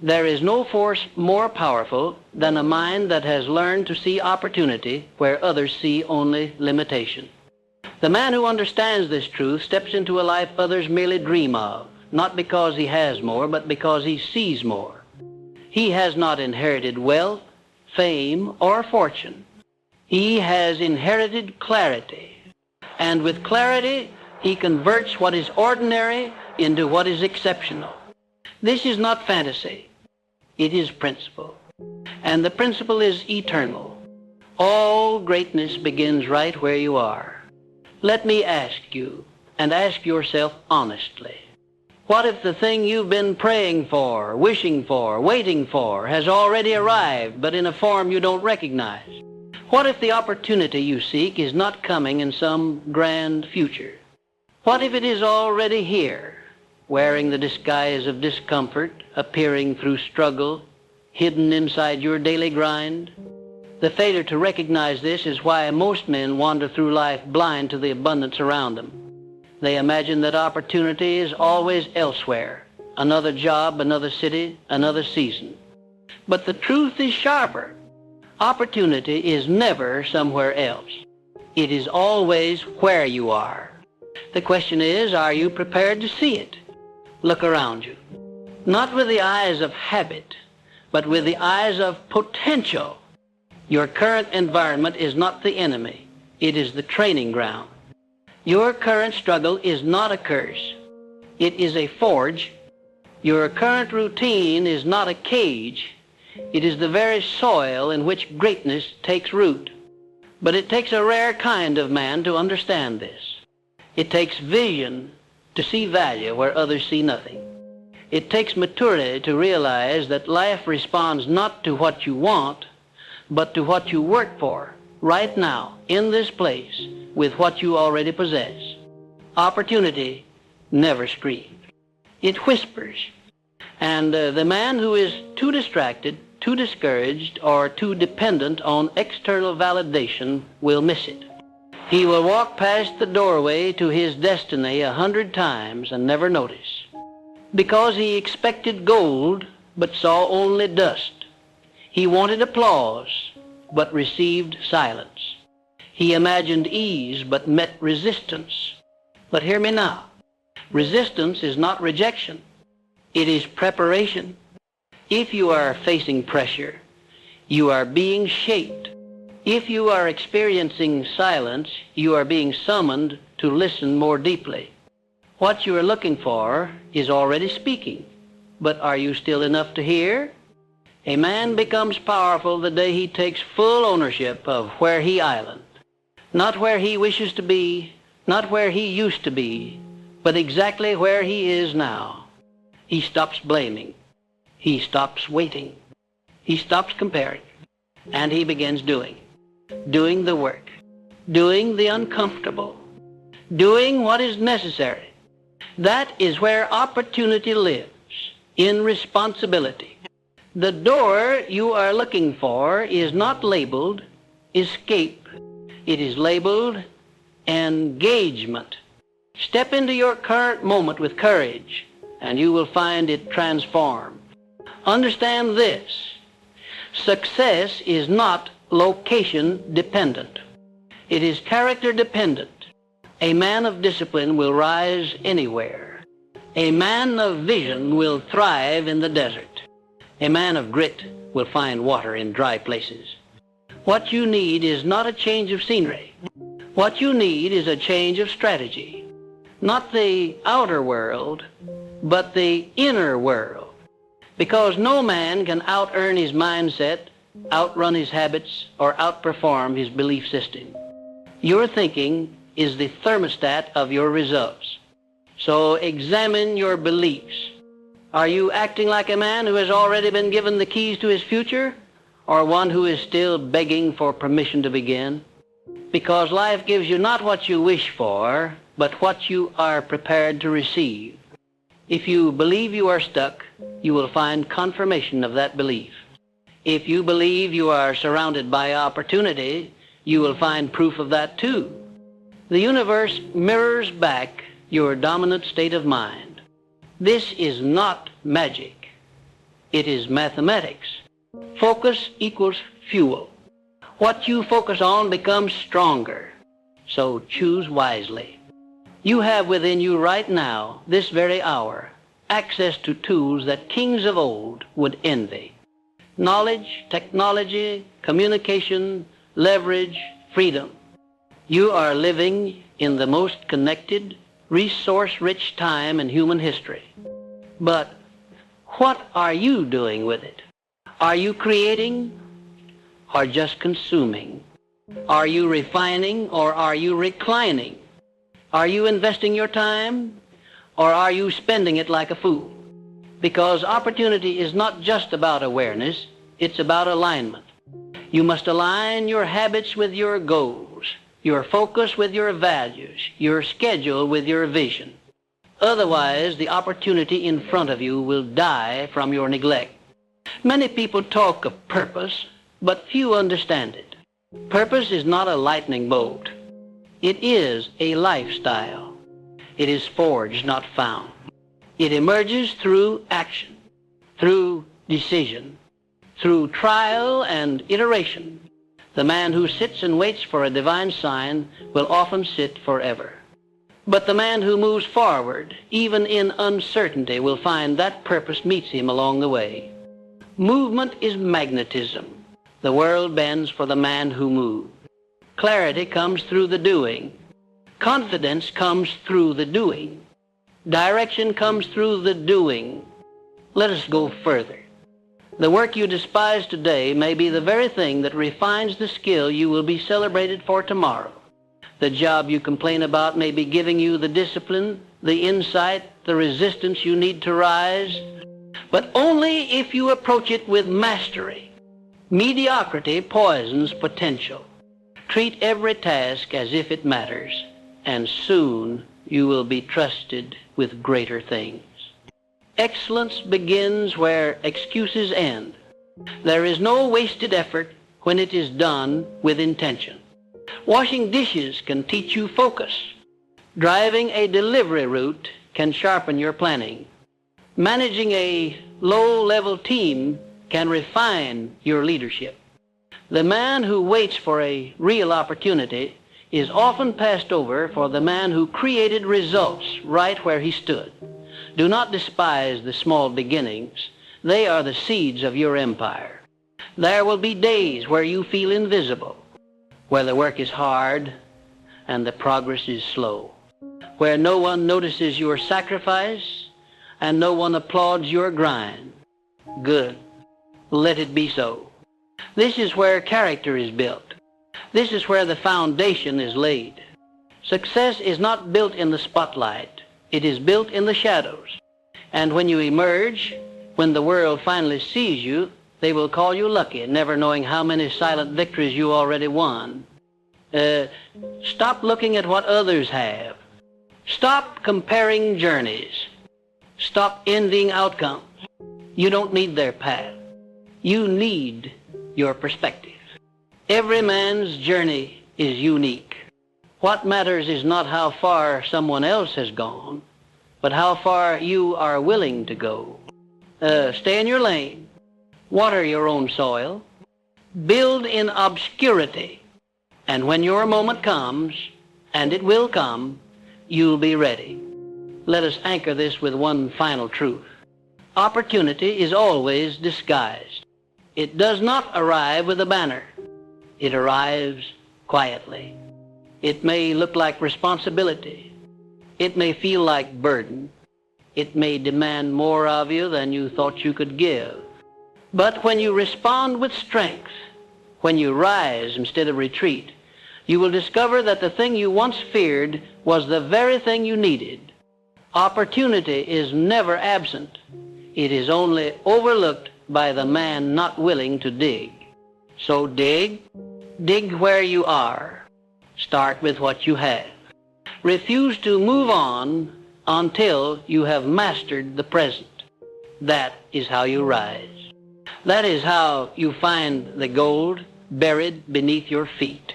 There is no force more powerful than a mind that has learned to see opportunity where others see only limitation. The man who understands this truth steps into a life others merely dream of, not because he has more, but because he sees more. He has not inherited wealth, fame, or fortune. He has inherited clarity. And with clarity, he converts what is ordinary into what is exceptional. This is not fantasy. It is principle. And the principle is eternal. All greatness begins right where you are. Let me ask you, and ask yourself honestly, what if the thing you've been praying for, wishing for, waiting for has already arrived, but in a form you don't recognize? What if the opportunity you seek is not coming in some grand future? What if it is already here, wearing the disguise of discomfort, appearing through struggle, hidden inside your daily grind? The failure to recognize this is why most men wander through life blind to the abundance around them. They imagine that opportunity is always elsewhere, another job, another city, another season. But the truth is sharper. Opportunity is never somewhere else. It is always where you are. The question is, are you prepared to see it? Look around you. Not with the eyes of habit, but with the eyes of potential. Your current environment is not the enemy. It is the training ground. Your current struggle is not a curse. It is a forge. Your current routine is not a cage. It is the very soil in which greatness takes root. But it takes a rare kind of man to understand this. It takes vision to see value where others see nothing. It takes maturity to realize that life responds not to what you want, but to what you work for right now, in this place, with what you already possess. Opportunity never screams. It whispers. And the man who is too distracted, too discouraged, or too dependent on external validation will miss it. He will walk past the doorway to his destiny 100 times and never notice, because he expected gold but saw only dust. He wanted applause but received silence. He imagined ease but met resistance. But hear me now. Resistance is not rejection. It is preparation. If you are facing pressure, you are being shaped. If you are experiencing silence, you are being summoned to listen more deeply. What you are looking for is already speaking, but are you still enough to hear? A man becomes powerful the day he takes full ownership of where he island. Not where he wishes to be, not where he used to be, but exactly where he is now. He stops blaming. He stops waiting. He stops comparing. And he begins doing. Doing the work. Doing the uncomfortable. Doing what is necessary. That is where opportunity lives, in responsibility. The door you are looking for is not labeled escape. It is labeled engagement. Step into your current moment with courage, and you will find it transformed. Understand this. Success is not location dependent. It is character dependent. A man of discipline will rise anywhere. A man of vision will thrive in the desert. A man of grit will find water in dry places. What you need is not a change of scenery. What you need is a change of strategy. Not the outer world, but the inner world. Because no man can out-earn his mindset, outrun his habits, or outperform his belief system. Your thinking is the thermostat of your results. So examine your beliefs. Are you acting like a man who has already been given the keys to his future, or one who is still begging for permission to begin? Because life gives you not what you wish for, but what you are prepared to receive. If you believe you are stuck, you will find confirmation of that belief. If you believe you are surrounded by opportunity, you will find proof of that too. The universe mirrors back your dominant state of mind. This is not magic. It is mathematics. Focus equals fuel. What you focus on becomes stronger. So choose wisely. You have within you right now, this very hour, access to tools that kings of old would envy. Knowledge, technology, communication, leverage, freedom. You are living in the most connected, resource-rich time in human history. But what are you doing with it? Are you creating or just consuming? Are you refining or are you reclining? Are you investing your time or are you spending it like a fool? Because opportunity is not just about awareness, it's about alignment. You must align your habits with your goals, your focus with your values, your schedule with your vision. Otherwise, the opportunity in front of you will die from your neglect. Many people talk of purpose, but few understand it. Purpose is not a lightning bolt. It is a lifestyle. It is forged, not found. It emerges through action, through decision, through trial and iteration. The man who sits and waits for a divine sign will often sit forever. But the man who moves forward, even in uncertainty, will find that purpose meets him along the way. Movement is magnetism. The world bends for the man who moves. Clarity comes through the doing. Confidence comes through the doing. Direction comes through the doing. Let us go further. The work you despise today may be the very thing that refines the skill you will be celebrated for tomorrow. The job you complain about may be giving you the discipline, the insight, the resistance you need to rise, but only if you approach it with mastery. Mediocrity poisons potential. Treat every task as if it matters, and soon you will be trusted with greater things. Excellence begins where excuses end. There is no wasted effort when it is done with intention. Washing dishes can teach you focus. Driving a delivery route can sharpen your planning. Managing a low-level team can refine your leadership. The man who waits for a real opportunity is often passed over for the man who created results right where he stood. Do not despise the small beginnings. They are the seeds of your empire. There will be days where you feel invisible, where the work is hard and the progress is slow, where no one notices your sacrifice and no one applauds your grind. Good. Let it be so. This is where character is built. This is where the foundation is laid. Success is not built in the spotlight. It is built in the shadows. And when you emerge, when the world finally sees you, they will call you lucky, never knowing how many silent victories you already won. Stop looking at what others have. Stop comparing journeys. Stop envying outcomes. You don't need their path. You need your perspective. Every man's journey is unique. What matters is not how far someone else has gone, but how far you are willing to go. Stay in your lane. Water your own soil. Build in obscurity. And when your moment comes, and it will come, you'll be ready. Let us anchor this with one final truth. Opportunity is always disguised. It does not arrive with a banner. It arrives quietly. It may look like responsibility. It may feel like burden. It may demand more of you than you thought you could give. But when you respond with strength, when you rise instead of retreat, you will discover that the thing you once feared was the very thing you needed. Opportunity is never absent. It is only overlooked by the man not willing to dig. So dig. Dig where you are. Start with what you have. Refuse to move on until you have mastered the present. That is how you rise. That is how you find the gold buried beneath your feet.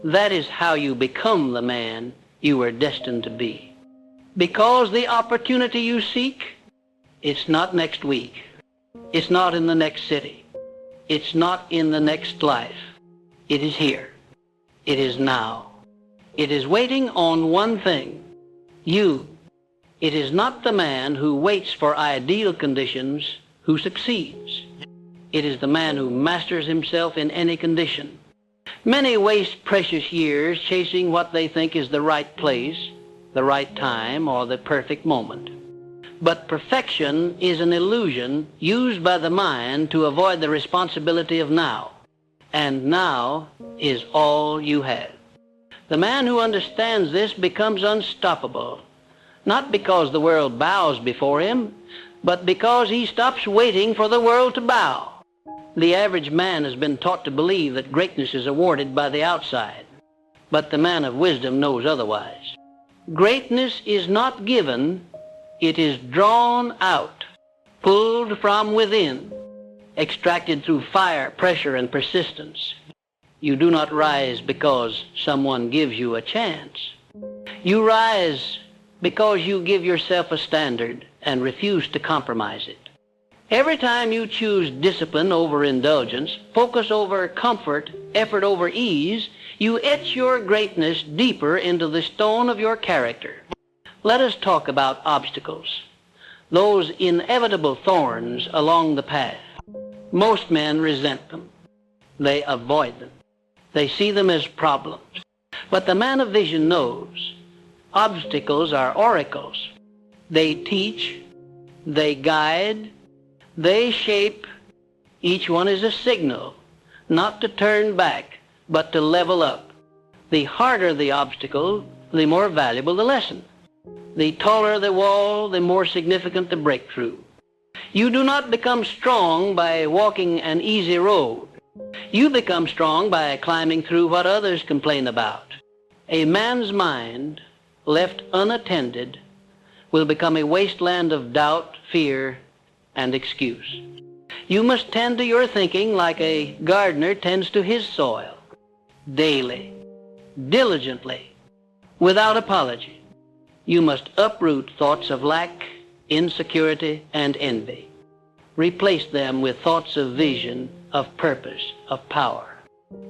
That is how you become the man you were destined to be. Because the opportunity you seek, it's not next week. It's not in the next city. It's not in the next life. It is here. It is now. It is waiting on one thing, you. It is not the man who waits for ideal conditions who succeeds. It is the man who masters himself in any condition. Many waste precious years chasing what they think is the right place, the right time, or the perfect moment. But perfection is an illusion used by the mind to avoid the responsibility of now. And now is all you have. The man who understands this becomes unstoppable, not because the world bows before him, but because he stops waiting for the world to bow. The average man has been taught to believe that greatness is awarded by the outside, but the man of wisdom knows otherwise. Greatness is not given, it is drawn out, pulled from within, extracted through fire, pressure, and persistence. You do not rise because someone gives you a chance. You rise because you give yourself a standard and refuse to compromise it. Every time you choose discipline over indulgence, focus over comfort, effort over ease, you etch your greatness deeper into the stone of your character. Let us talk about obstacles, those inevitable thorns along the path. Most men resent them. They avoid them. They see them as problems. But the man of vision knows obstacles are oracles. They teach, they guide, they shape. Each one is a signal, not to turn back, but to level up. The harder the obstacle, the more valuable the lesson. The taller the wall, the more significant the breakthrough. You do not become strong by walking an easy road. You become strong by climbing through what others complain about. A man's mind, left unattended, will become a wasteland of doubt, fear, and excuse. You must tend to your thinking like a gardener tends to his soil, daily, diligently, without apology. You must uproot thoughts of lack, insecurity, and envy. Replace them with thoughts of vision, of purpose, of power.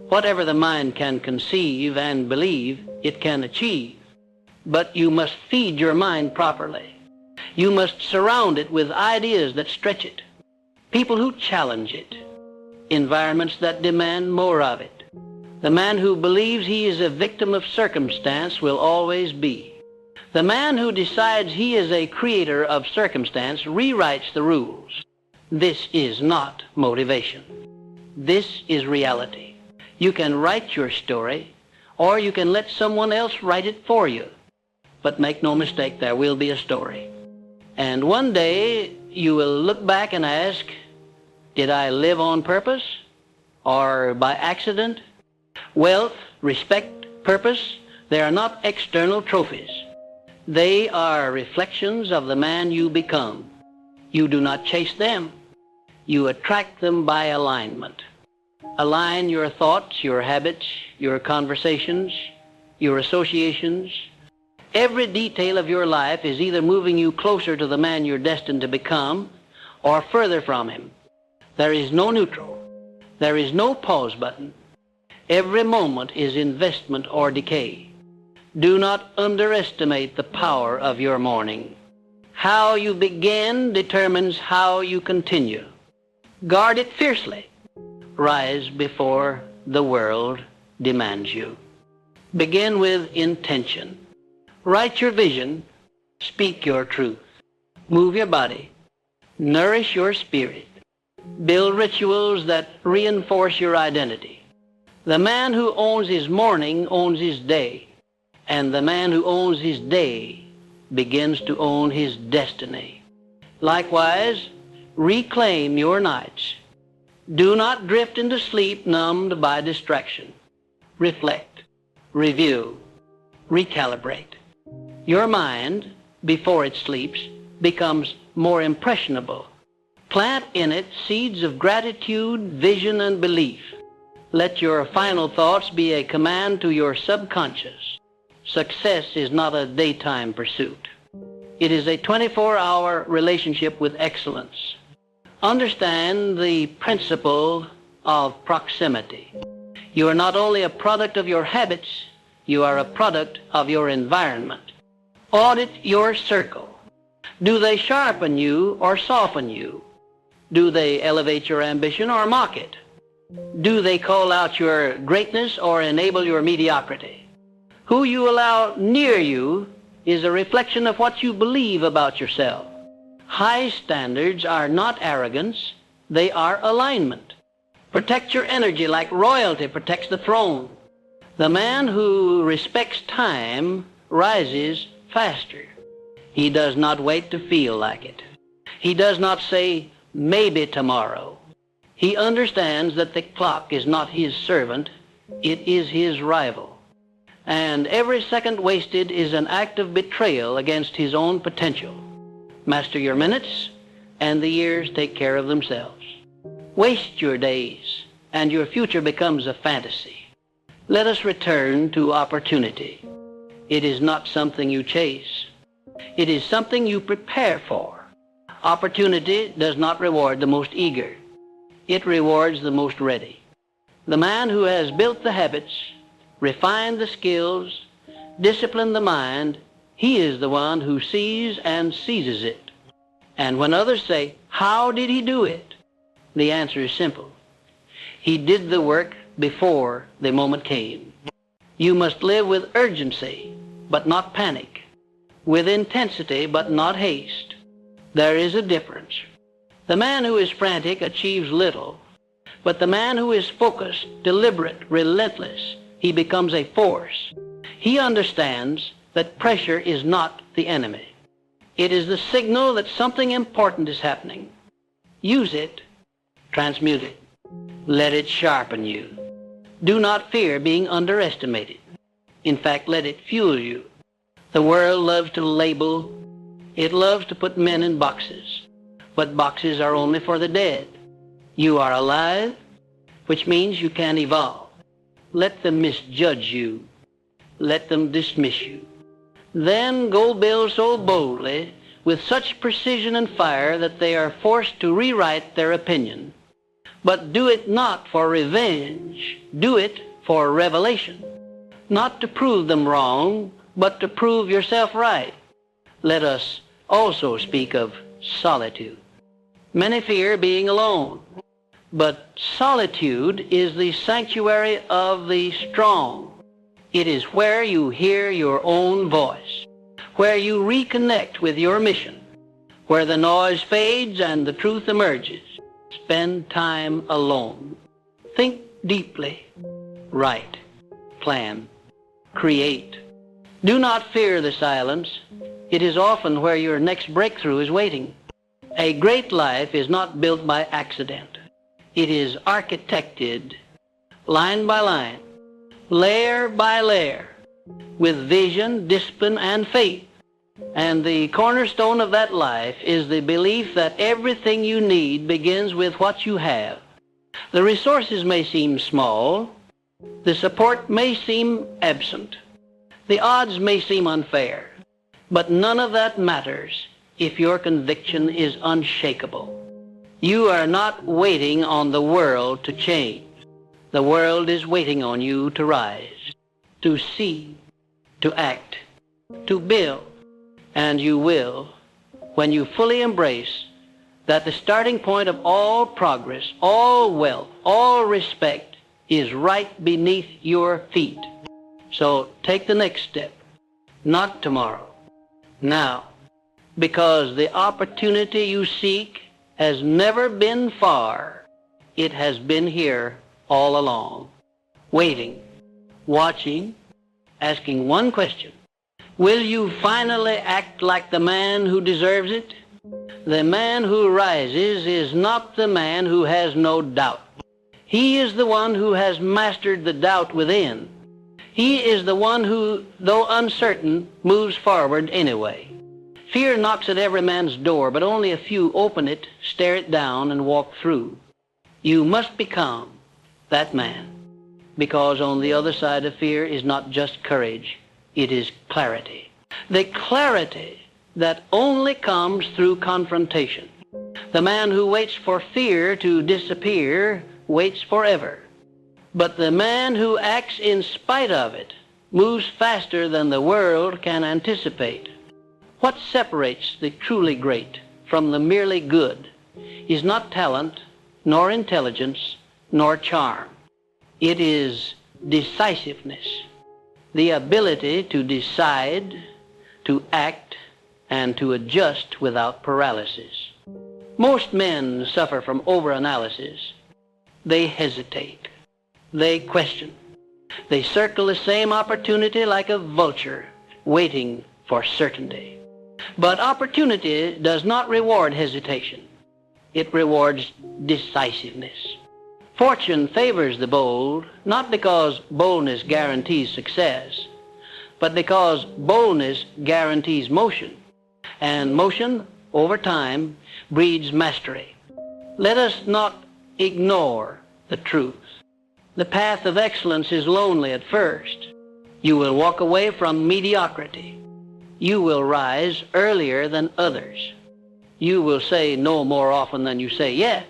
Whatever the mind can conceive and believe, it can achieve. But you must feed your mind properly. You must surround it with ideas that stretch it, people who challenge it, environments that demand more of it. The man who believes he is a victim of circumstance will always be. The man who decides he is a creator of circumstance rewrites the rules. This is not motivation. This is reality. You can write your story, or you can let someone else write it for you. But make no mistake, there will be a story. And one day you will look back and ask, did I live on purpose or by accident? Wealth, respect, purpose, they are not external trophies. They are reflections of the man you become. You do not chase them. You attract them by alignment. Align your thoughts, your habits, your conversations, your associations. Every detail of your life is either moving you closer to the man you're destined to become or further from him. There is no neutral. There is no pause button. Every moment is investment or decay. Do not underestimate the power of your morning. How you begin determines how you continue. Guard it fiercely. Rise before the world demands you. Begin with intention. Write your vision. Speak your truth. Move your body. Nourish your spirit. Build rituals that reinforce your identity. The man who owns his morning owns his day, and the man who owns his day begins to own his destiny. Likewise, reclaim your nights. Do not drift into sleep numbed by distraction. Reflect, review, recalibrate. Your mind, before it sleeps, becomes more impressionable. Plant in it seeds of gratitude, vision, and belief. Let your final thoughts be a command to your subconscious. Success is not a daytime pursuit. It is a 24-hour relationship with excellence. Understand the principle of proximity. You are not only a product of your habits, you are a product of your environment. Audit your circle. Do they sharpen you or soften you? Do they elevate your ambition or mock it? Do they call out your greatness or enable your mediocrity? Who you allow near you is a reflection of what you believe about yourself. High standards are not arrogance, they are alignment. Protect your energy like royalty protects the throne. The man who respects time rises faster. He does not wait to feel like it. He does not say, maybe tomorrow. He understands that the clock is not his servant, it is his rival. And every second wasted is an act of betrayal against his own potential. Master your minutes, and the years take care of themselves. Waste your days, and your future becomes a fantasy. Let us return to opportunity. It is not something you chase. It is something you prepare for. Opportunity does not reward the most eager. It rewards the most ready. The man who has built the habits, refined the skills, disciplined the mind, he is the one who sees and seizes it. And when others say, how did he do it? The answer is simple. He did the work before the moment came. You must live with urgency, but not panic. With intensity, but not haste. There is a difference. The man who is frantic achieves little, but the man who is focused, deliberate, relentless, he becomes a force. He understands that pressure is not the enemy. It is the signal that something important is happening. Use it, transmute it. Let it sharpen you. Do not fear being underestimated. In fact, let it fuel you. The world loves to label. It loves to put men in boxes. But boxes are only for the dead. You are alive, which means you can evolve. Let them misjudge you. Let them dismiss you. Then go build so boldly, with such precision and fire, that they are forced to rewrite their opinion. But do it not for revenge. Do it for revelation. Not to prove them wrong, but to prove yourself right. Let us also speak of solitude. Many fear being alone, but solitude is the sanctuary of the strong. It is where you hear your own voice, where you reconnect with your mission, where the noise fades and the truth emerges. Spend time alone. Think deeply. Write. Plan. Create. Do not fear the silence. It is often where your next breakthrough is waiting. A great life is not built by accident. It is architected line by line, layer by layer, with vision, discipline, and faith. And the cornerstone of that life is the belief that everything you need begins with what you have. The resources may seem small. The support may seem absent. The odds may seem unfair. But none of that matters if your conviction is unshakable. You are not waiting on the world to change. The world is waiting on you to rise, to see, to act, to build. And you will, when you fully embrace that the starting point of all progress, all wealth, all respect is right beneath your feet. So take the next step, not tomorrow, now, because the opportunity you seek has never been far. It has been here all along, waiting, watching, asking one question. Will you finally act like the man who deserves it? The man who rises is not the man who has no doubt. He is the one who has mastered the doubt within. He is the one who, though uncertain, moves forward anyway. Fear knocks at every man's door, but only a few open it, stare it down, and walk through. You must become that man, because on the other side of fear is not just courage, it is clarity. The clarity that only comes through confrontation. The man who waits for fear to disappear waits forever. But the man who acts in spite of it moves faster than the world can anticipate. What separates the truly great from the merely good is not talent, nor intelligence, nor charm. It is decisiveness, the ability to decide, to act, and to adjust without paralysis. Most men suffer from overanalysis. They hesitate. They question. They circle the same opportunity like a vulture, waiting for certainty. But opportunity does not reward hesitation. It rewards decisiveness. Fortune favors the bold, not because boldness guarantees success, but because boldness guarantees motion. And motion, over time, breeds mastery. Let us not ignore the truth. The path of excellence is lonely at first. You will walk away from mediocrity. You will rise earlier than others. You will say no more often than you say yes.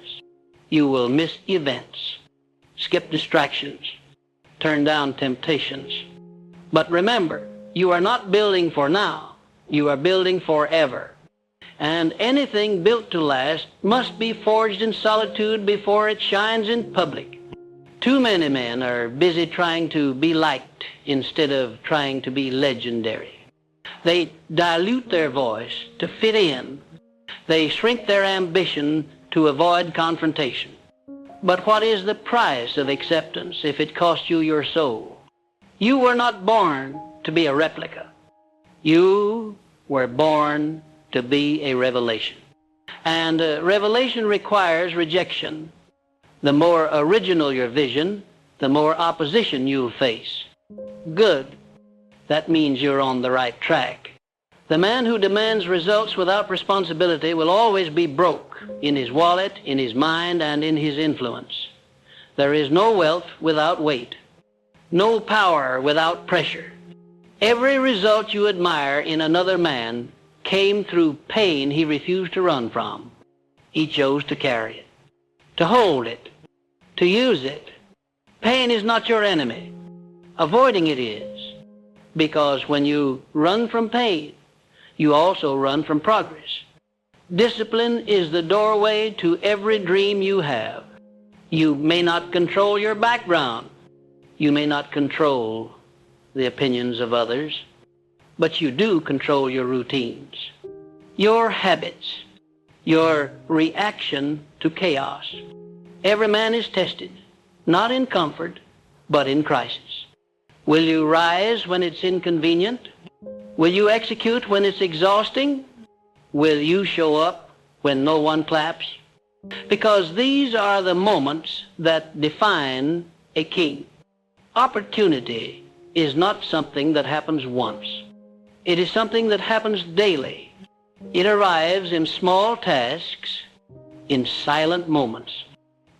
You will miss events, skip distractions, turn down temptations. But remember, you are not building for now. You are building forever. And anything built to last must be forged in solitude before it shines in public. Too many men are busy trying to be liked instead of trying to be legendary. They dilute their voice to fit in. They shrink their ambition to avoid confrontation. But what is the price of acceptance if it costs you your soul? You were not born to be a replica. You were born to be a revelation. And revelation requires rejection. The more original your vision, the more opposition you'll face. Good. That means you're on the right track. The man who demands results without responsibility will always be broke in his wallet, in his mind, and in his influence. There is no wealth without weight, no power without pressure. Every result you admire in another man came through pain he refused to run from. He chose to carry it, to hold it, to use it. Pain is not your enemy. Avoiding it is, because when you run from pain, you also run from progress. Discipline is the doorway to every dream you have. You may not control your background. You may not control the opinions of others, but you do control your routines, your habits, your reaction to chaos. Every man is tested, not in comfort, but in crisis. Will you rise when it's inconvenient? Will you execute when it's exhausting? Will you show up when no one claps? Because these are the moments that define a king. Opportunity is not something that happens once. It is something that happens daily. It arrives in small tasks, in silent moments,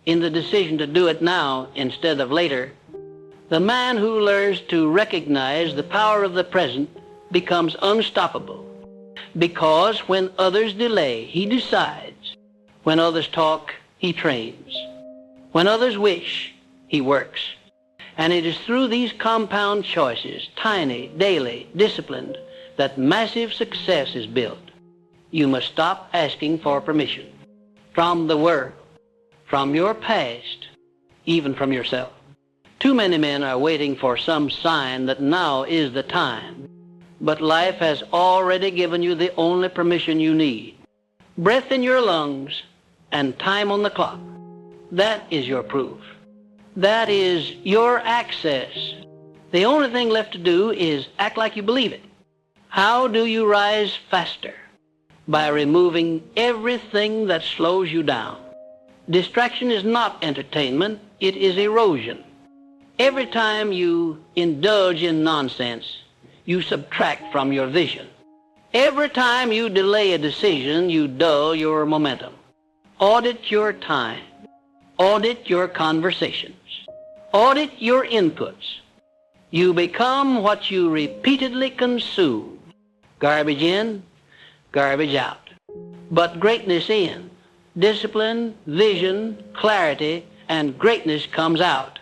in the decision to do it now instead of later. The man who learns to recognize the power of the present becomes unstoppable, because when others delay, he decides. When others talk, he trains. When others wish, he works. And it is through these compound choices, tiny, daily, disciplined, that massive success is built. You must stop asking for permission from the world, from your past, even from yourself. Too many men are waiting for some sign that now is the time. But life has already given you the only permission you need. Breath in your lungs and time on the clock. That is your proof. That is your access. The only thing left to do is act like you believe it. How do you rise faster? By removing everything that slows you down. Distraction is not entertainment, it is erosion. Every time you indulge in nonsense, you subtract from your vision. Every time you delay a decision, you dull your momentum. Audit your time. Audit your conversations. Audit your inputs. You become what you repeatedly consume. Garbage in, garbage out. But greatness in, discipline, vision, clarity, and greatness comes out.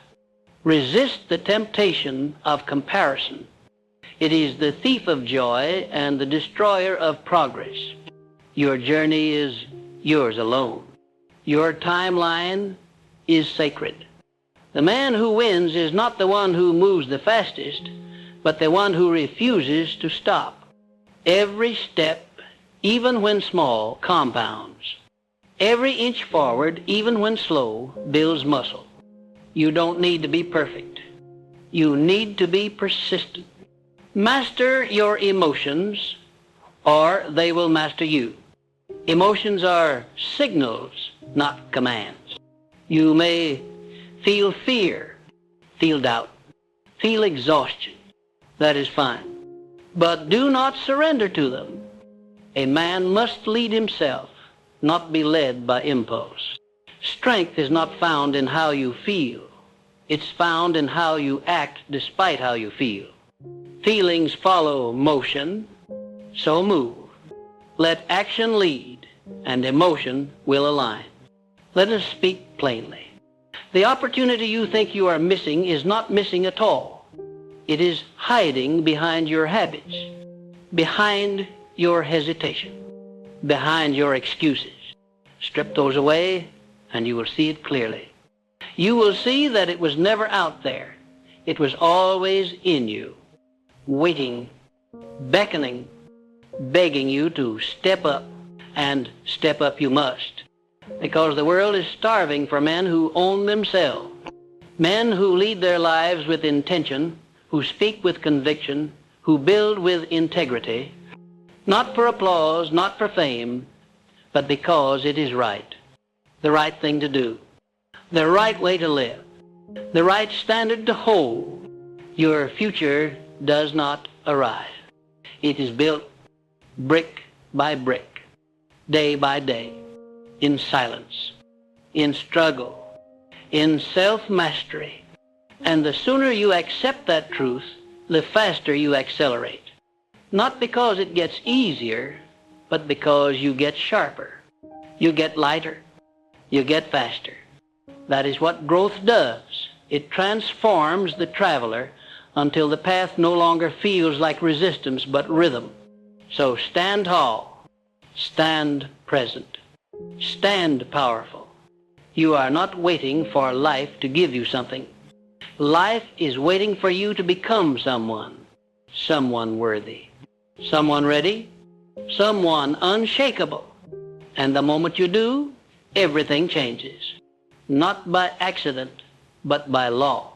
Resist the temptation of comparison. It is the thief of joy and the destroyer of progress. Your journey is yours alone. Your timeline is sacred. The man who wins is not the one who moves the fastest, but the one who refuses to stop. Every step, even when small, compounds. Every inch forward, even when slow, builds muscle. You don't need to be perfect. You need to be persistent. Master your emotions, or they will master you. Emotions are signals, not commands. You may feel fear, feel doubt, feel exhaustion. That is fine. But do not surrender to them. A man must lead himself, not be led by impulse. Strength is not found in how you feel. It's found in how you act despite how you feel. Feelings follow motion, so move. Let action lead, and emotion will align. Let us speak plainly. The opportunity you think you are missing is not missing at all. It is hiding behind your habits, behind your hesitation, behind your excuses. Strip those away, and you will see it clearly. You will see that it was never out there. It was always in you, waiting, beckoning, begging you to step up, and step up you must. Because the world is starving for men who own themselves, men who lead their lives with intention, who speak with conviction, who build with integrity, not for applause, not for fame, but because it is right, the right thing to do, the right way to live, the right standard to hold. Your future does not arrive. It is built brick by brick, day by day, in silence, in struggle, in self-mastery. And the sooner you accept that truth, the faster you accelerate. Not because it gets easier, but because you get sharper. You get lighter. You get faster. That is what growth does. It transforms the traveler until the path no longer feels like resistance but rhythm. So stand tall. Stand present. Stand powerful. You are not waiting for life to give you something. Life is waiting for you to become someone. Someone worthy. Someone ready. Someone unshakable. And the moment you do, everything changes. Not by accident, but by law.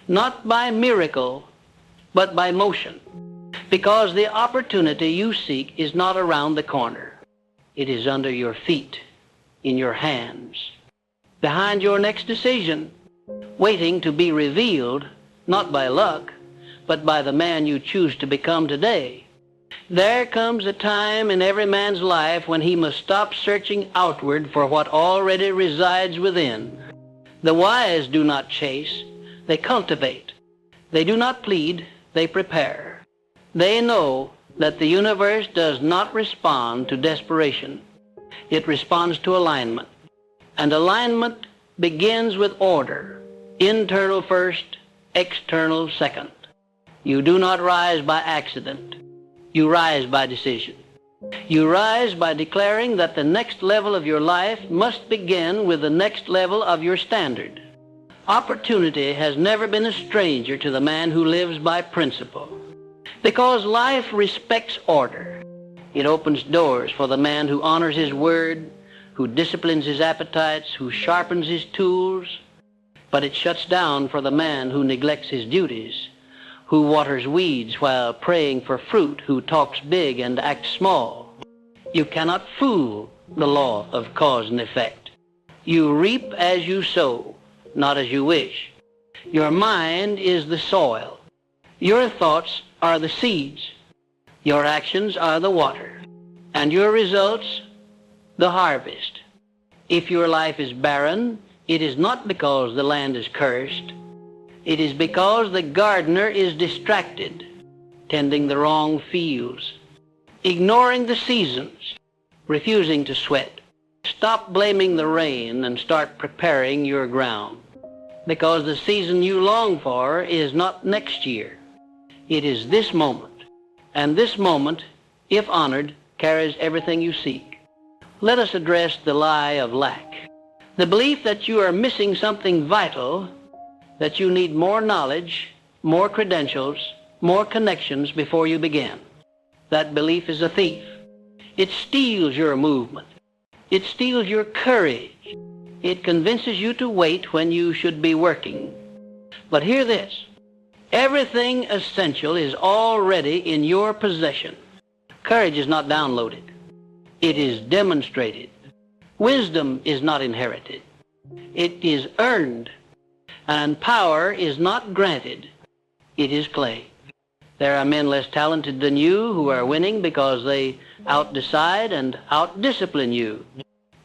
Not by miracle, but by motion. Because the opportunity you seek is not around the corner. It is under your feet, in your hands, behind your next decision, waiting to be revealed, not by luck, but by the man you choose to become today. There comes a time in every man's life when he must stop searching outward for what already resides within. The wise do not chase, they cultivate. They do not plead, they prepare. They know that the universe does not respond to desperation. It responds to alignment. And alignment begins with order. Internal first, external second. You do not rise by accident. You rise by decision. You rise by declaring that the next level of your life must begin with the next level of your standard. Opportunity has never been a stranger to the man who lives by principle. Because life respects order. It opens doors for the man who honors his word, who disciplines his appetites, who sharpens his tools. But it shuts down for the man who neglects his duties, who waters weeds while praying for fruit, who talks big and acts small. You cannot fool the law of cause and effect. You reap as you sow, not as you wish. Your mind is the soil. Your thoughts are the seeds. Your actions are the water. And your results, the harvest. If your life is barren, it is not because the land is cursed. It is because the gardener is distracted, tending the wrong fields, ignoring the seasons, refusing to sweat, Stop blaming the rain and start preparing your ground, because the season you long for is not next year. It is this moment, and this moment, if honored, carries everything you seek. Let us address the lie of lack, the belief that you are missing something vital, that you need more knowledge, more credentials, more connections before you begin. That belief is a thief. It steals your movement. It steals your courage. It convinces you to wait when you should be working. But hear this. Everything essential is already in your possession. Courage is not downloaded. It is demonstrated. Wisdom is not inherited. It is earned. And power is not granted. It is claimed. There are men less talented than you who are winning because they outdecide and outdiscipline you.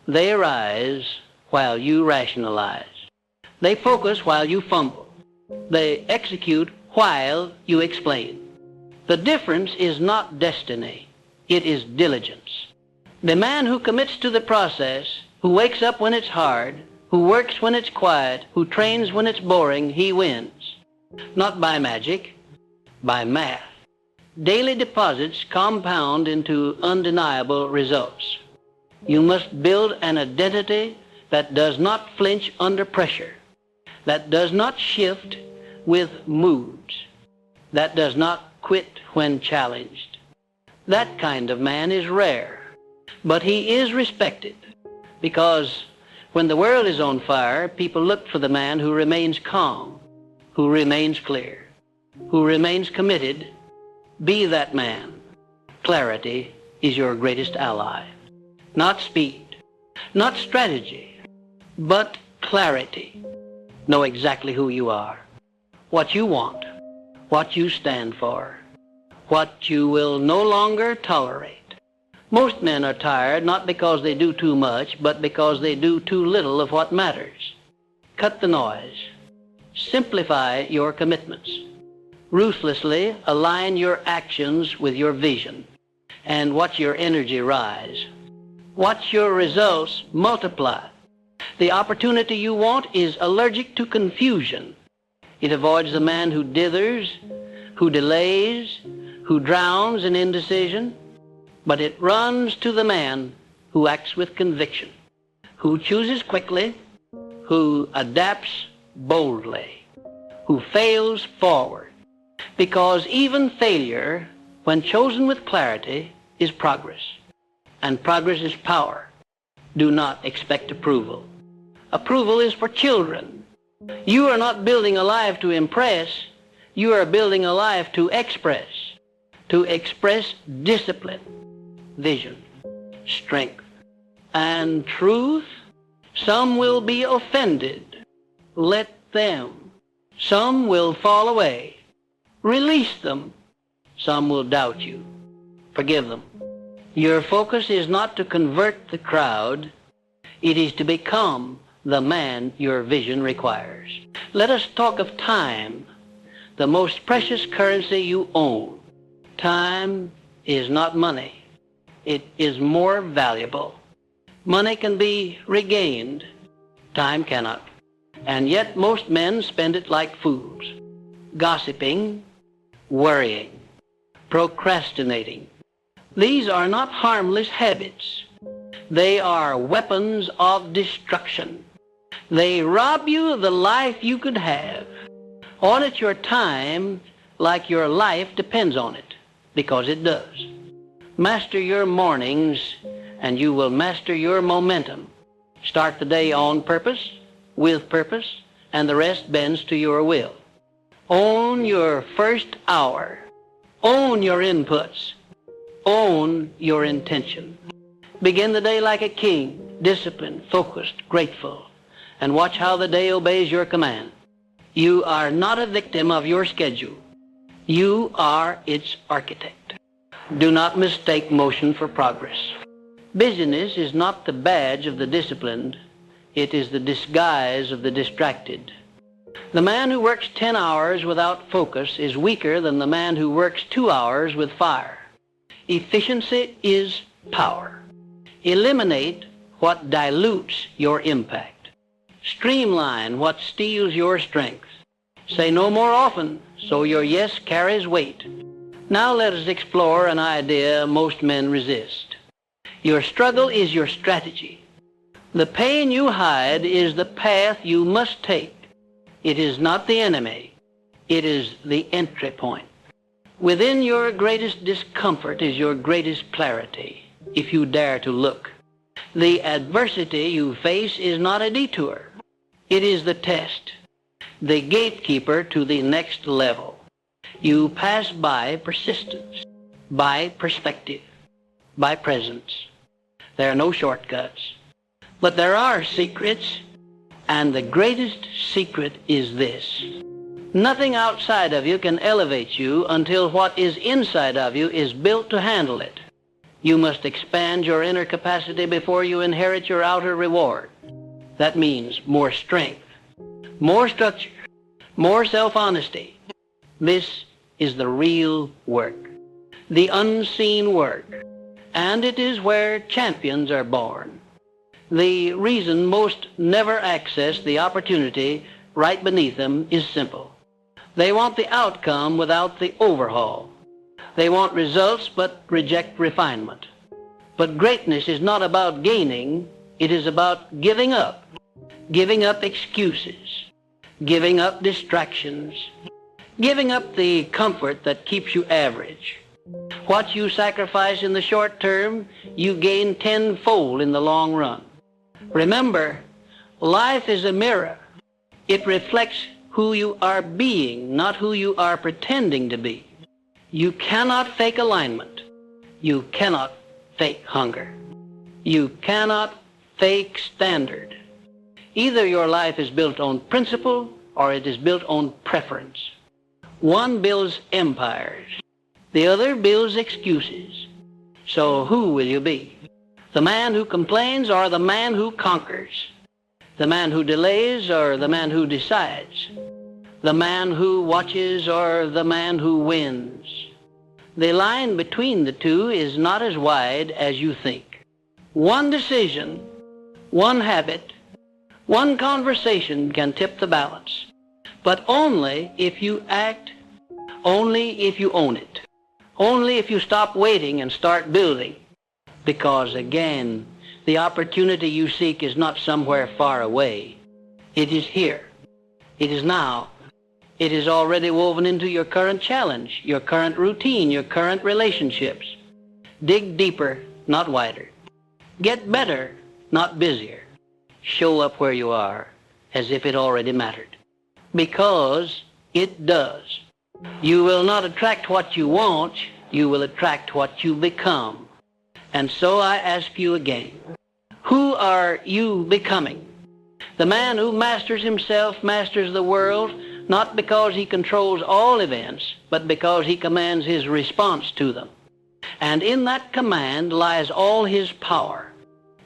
They arise while you rationalize. They focus while you fumble. They execute while you explain. The difference is not destiny. It is diligence. The man who commits to the process, who wakes up when it's hard, who works when it's quiet, who trains when it's boring, he wins. Not by magic, by math. Daily deposits compound into undeniable results. You must build an identity that does not flinch under pressure, that does not shift with moods, that does not quit when challenged. That kind of man is rare, but he is respected, because when the world is on fire, people look for the man who remains calm, who remains clear, who remains committed. Be that man. Clarity is your greatest ally. Not speed, not strategy, but clarity. Know exactly who you are, what you want, what you stand for, what you will no longer tolerate. Most men are tired not because they do too much, but because they do too little of what matters. Cut the noise. Simplify your commitments. Ruthlessly align your actions with your vision, and watch your energy rise. Watch your results multiply. The opportunity you want is allergic to confusion. It avoids the man who dithers, who delays, who drowns in indecision, but it runs to the man who acts with conviction, who chooses quickly, who adapts boldly, who fails forward. Because even failure, when chosen with clarity, is progress. And progress is power. Do not expect approval. Approval is for children. You are not building a life to impress. You are building a life to express discipline, vision, strength, and truth. Some will be offended. Let them. Some will fall away. Release them. Some will doubt you. Forgive them. Your focus is not to convert the crowd. It is to become the man your vision requires. Let us talk of time, the most precious currency you own. Time is not money. It is more valuable. Money can be regained. Time cannot. And yet most men spend it like fools, gossiping, worrying, procrastinating. These are not harmless habits. They are weapons of destruction. They rob you of the life you could have. Audit your time like your life depends on it, because it does. Master your mornings, and you will master your momentum. Start the day on purpose, with purpose, and the rest bends to your will. Own your first hour. Own your inputs. Own your intention. Begin the day like a king, disciplined, focused, grateful, and watch how the day obeys your command. You are not a victim of your schedule. You are its architect. Do not mistake motion for progress. Busyness is not the badge of the disciplined. It is the disguise of the distracted. The man who works 10 hours without focus is weaker than the man who works 2 hours with fire. Efficiency is power. Eliminate what dilutes your impact. Streamline what steals your strength. Say no more often, so your yes carries weight. Now let us explore an idea most men resist. Your struggle is your strategy. The pain you hide is the path you must take. It is not the enemy. It is the entry point. Within your greatest discomfort is your greatest clarity, if you dare to look. The adversity you face is not a detour. It is the test, the gatekeeper to the next level. You pass by persistence, by perspective, by presence. There are no shortcuts. But there are secrets, and the greatest secret is this. Nothing outside of you can elevate you until what is inside of you is built to handle it. You must expand your inner capacity before you inherit your outer reward. That means more strength, more structure, more self-honesty. This is the real work, the unseen work, and it is where champions are born. The reason most never access the opportunity right beneath them is simple. They want the outcome without the overhaul. They want results but reject refinement. But greatness is not about gaining, it is about giving up. Giving up excuses, giving up distractions, giving up the comfort that keeps you average. What you sacrifice in the short term, you gain tenfold in the long run. Remember, life is a mirror. It reflects who you are being, not who you are pretending to be. You cannot fake alignment. You cannot fake hunger. You cannot fake standard. Either your life is built on principle or it is built on preference. One builds empires. The other builds excuses. So who will you be? The man who complains or the man who conquers? The man who delays or the man who decides? The man who watches or the man who wins? The line between the two is not as wide as you think. One decision, one habit, one conversation can tip the balance, but only if you act, only if you own it, only if you stop waiting and start building. Because again, the opportunity you seek is not somewhere far away. It is here. It is now. It is already woven into your current challenge, your current routine, your current relationships. Dig deeper, not wider. Get better, not busier. Show up where you are, as if it already mattered. Because it does. You will not attract what you want, you will attract what you become. And so I ask you again, who are you becoming? The man who masters himself masters the world, not because he controls all events, but because he commands his response to them. And in that command lies all his power.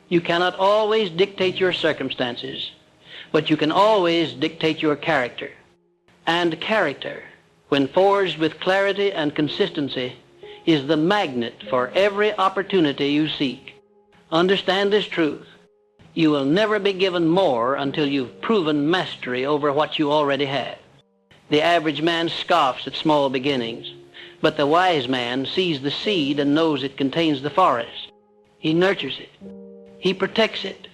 You cannot always dictate your circumstances, but you can always dictate your character. And character, when forged with clarity and consistency, is the magnet for every opportunity you seek. Understand this truth. You will never be given more until you've proven mastery over what you already have. The average man scoffs at small beginnings, but the wise man sees the seed and knows it contains the forest. He nurtures it. He protects it.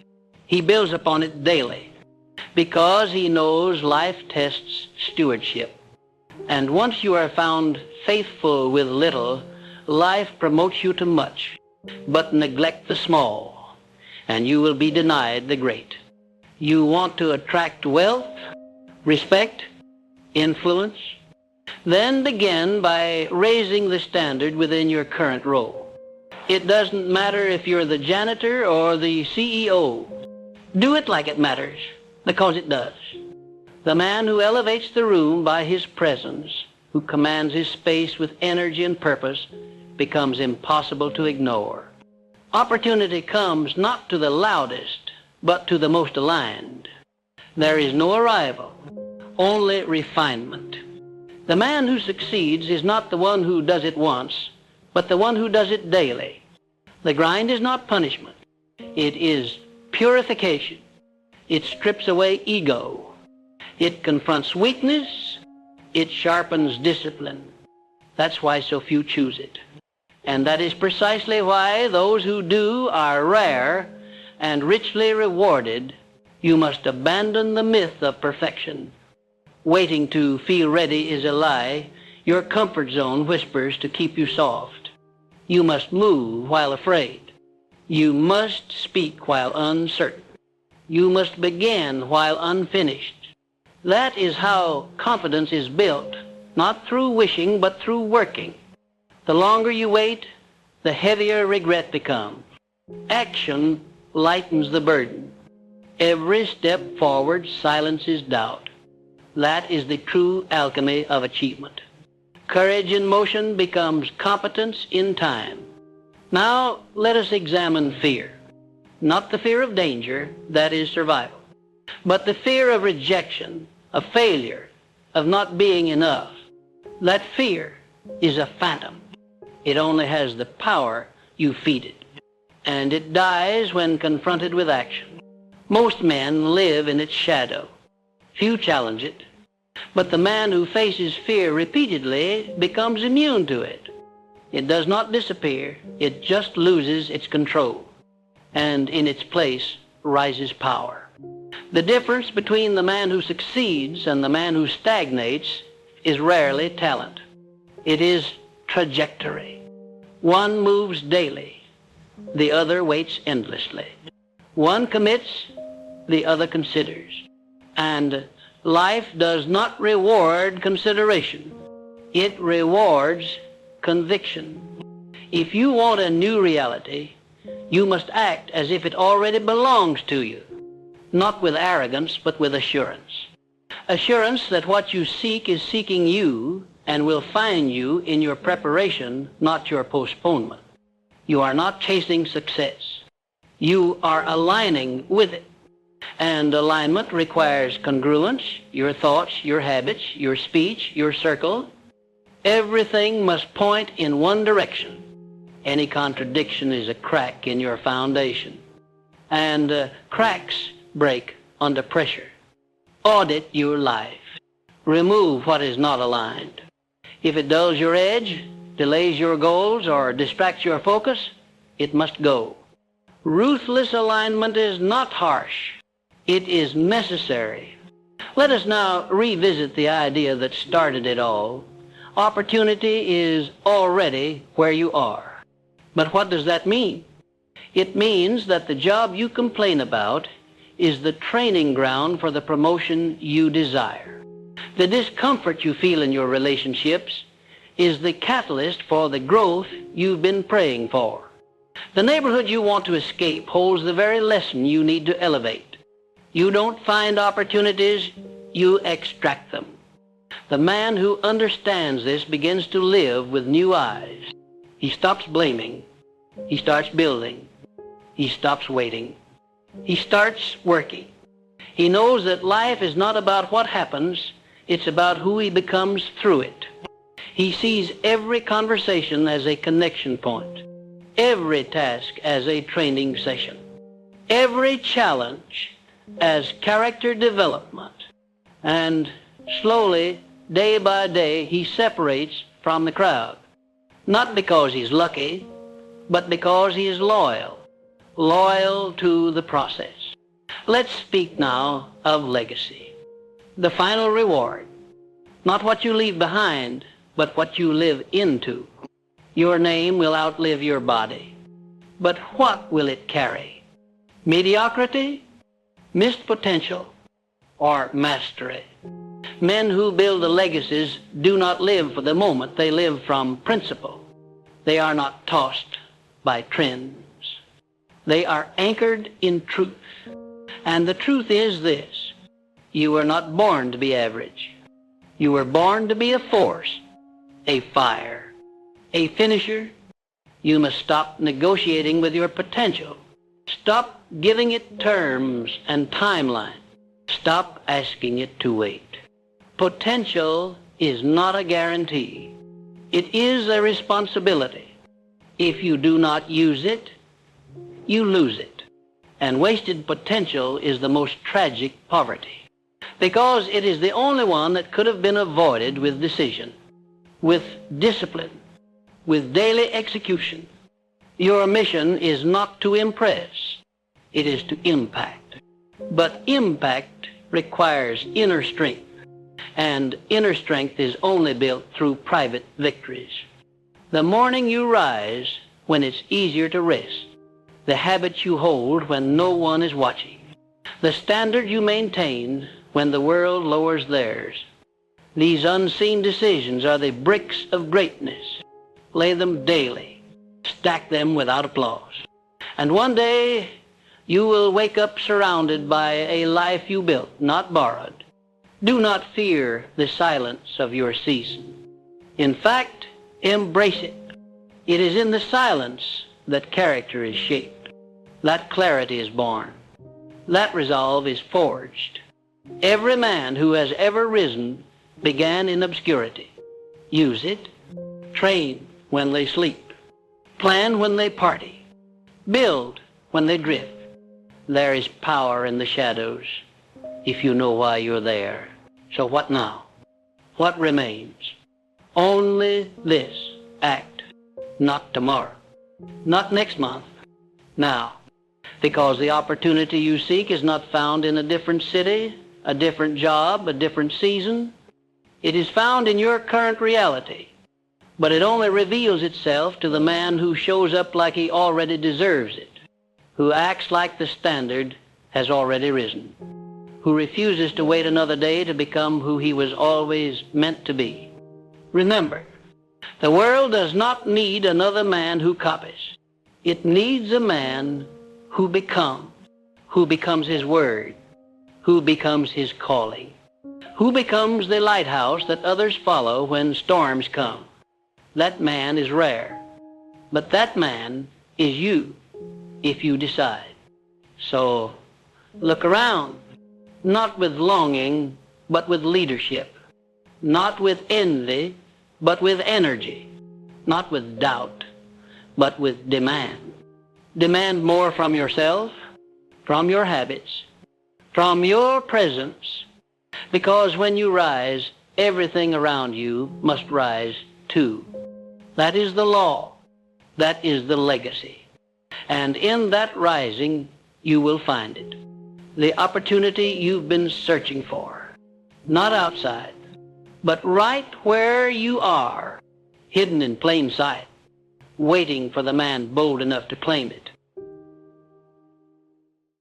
He builds upon it daily, because he knows life tests stewardship. And once you are found faithful with little, life promotes you to much, but neglect the small, and you will be denied the great. You want to attract wealth, respect, influence? Then begin by raising the standard within your current role. It doesn't matter if you're the janitor or the CEO. Do it like it matters, because it does. The man who elevates the room by his presence, who commands his space with energy and purpose, becomes impossible to ignore. Opportunity comes not to the loudest, but to the most aligned. There is no arrival, only refinement. The man who succeeds is not the one who does it once, but the one who does it daily. The grind is not punishment. It is purification. It strips away ego. It confronts weakness. It sharpens discipline. That's why so few choose it. And that is precisely why those who do are rare and richly rewarded. You must abandon the myth of perfection. Waiting to feel ready is a lie. Your comfort zone whispers to keep you soft. You must move while afraid. You must speak while uncertain. You must begin while unfinished. That is how confidence is built, not through wishing, but through working. The longer you wait, the heavier regret becomes. Action lightens the burden. Every step forward silences doubt. That is the true alchemy of achievement. Courage in motion becomes competence in time. Now let us examine fear. Not the fear of danger, that is survival, but the fear of rejection, of failure, of not being enough. That fear is a phantom. It only has the power you feed it, and it dies when confronted with action. Most men live in its shadow. Few challenge it, but the man who faces fear repeatedly becomes immune to it. It does not disappear, it just loses its control, and in its place rises power. The difference between the man who succeeds and the man who stagnates is rarely talent. It is trajectory. One moves daily, the other waits endlessly. One commits, the other considers. And life does not reward consideration. It rewards conviction. If you want a new reality, you must act as if it already belongs to you, not with arrogance, but with assurance. Assurance that what you seek is seeking you and will find you in your preparation, not your postponement. You are not chasing success. You are aligning with it. And alignment requires congruence, your thoughts, your habits, your speech, your circle. Everything must point in one direction. Any contradiction is a crack in your foundation. And cracks break under pressure. Audit your life. Remove what is not aligned. If it dulls your edge, delays your goals, or distracts your focus, it must go. Ruthless alignment is not harsh. It is necessary. Let us now revisit the idea that started it all. Opportunity is already where you are. But what does that mean? It means that the job you complain about is the training ground for the promotion you desire. The discomfort you feel in your relationships is the catalyst for the growth you've been praying for. The neighborhood you want to escape holds the very lesson you need to elevate. You don't find opportunities, you extract them. The man who understands this begins to live with new eyes. He stops blaming. He starts building. He stops waiting. He starts working. He knows that life is not about what happens, it's about who he becomes through it. He sees every conversation as a connection point, every task as a training session, every challenge as character development. And slowly, day by day, he separates from the crowd. Not because he's lucky, but because he is loyal to the process. Let's speak now of legacy. The final reward, not what you leave behind, but what you live into. Your name will outlive your body. But what will it carry? Mediocrity, missed potential, or mastery? Men who build the legacies do not live for the moment. They live from principle. They are not tossed by trends. They are anchored in truth. And the truth is this: you were not born to be average. You were born to be a force, a fire, a finisher. You must stop negotiating with your potential. Stop giving it terms and timeline. Stop asking it to wait. Potential is not a guarantee. It is a responsibility. If you do not use it, you lose it. And wasted potential is the most tragic poverty, because it is the only one that could have been avoided with decision, with discipline, with daily execution. Your mission is not to impress, it is to impact. But impact requires inner strength, and inner strength is only built through private victories. The morning you rise when it's easier to rest, the habits you hold when no one is watching, the standard you maintain when the world lowers theirs. These unseen decisions are the bricks of greatness. Lay them daily, stack them without applause. And one day you will wake up surrounded by a life you built, not borrowed. Do not fear the silence of your season. In fact, embrace it. It is in the silence that character is shaped. That clarity is born. That resolve is forged. Every man who has ever risen began in obscurity. Use it. Train when they sleep. Plan when they party. Build when they drift. There is power in the shadows if you know why you're there. So what now? What remains? Only this. Act. Not tomorrow. Not next month. Now. Because the opportunity you seek is not found in a different city, a different job, a different season. It is found in your current reality. But it only reveals itself to the man who shows up like he already deserves it, who acts like the standard has already risen, who refuses to wait another day to become who he was always meant to be. Remember, the world does not need another man who copies. It needs a man who becomes his word, who becomes his calling, who becomes the lighthouse that others follow when storms come. That man is rare, but that man is you if you decide. So look around, not with longing, but with leadership, not with envy, but with energy, not with doubt, but with demand. Demand more from yourself, from your habits, from your presence, because when you rise, everything around you must rise too. That is the law. That is the legacy. And in that rising, you will find it. The opportunity you've been searching for. Not outside, but right where you are, hidden in plain sight, waiting for the man bold enough to claim it.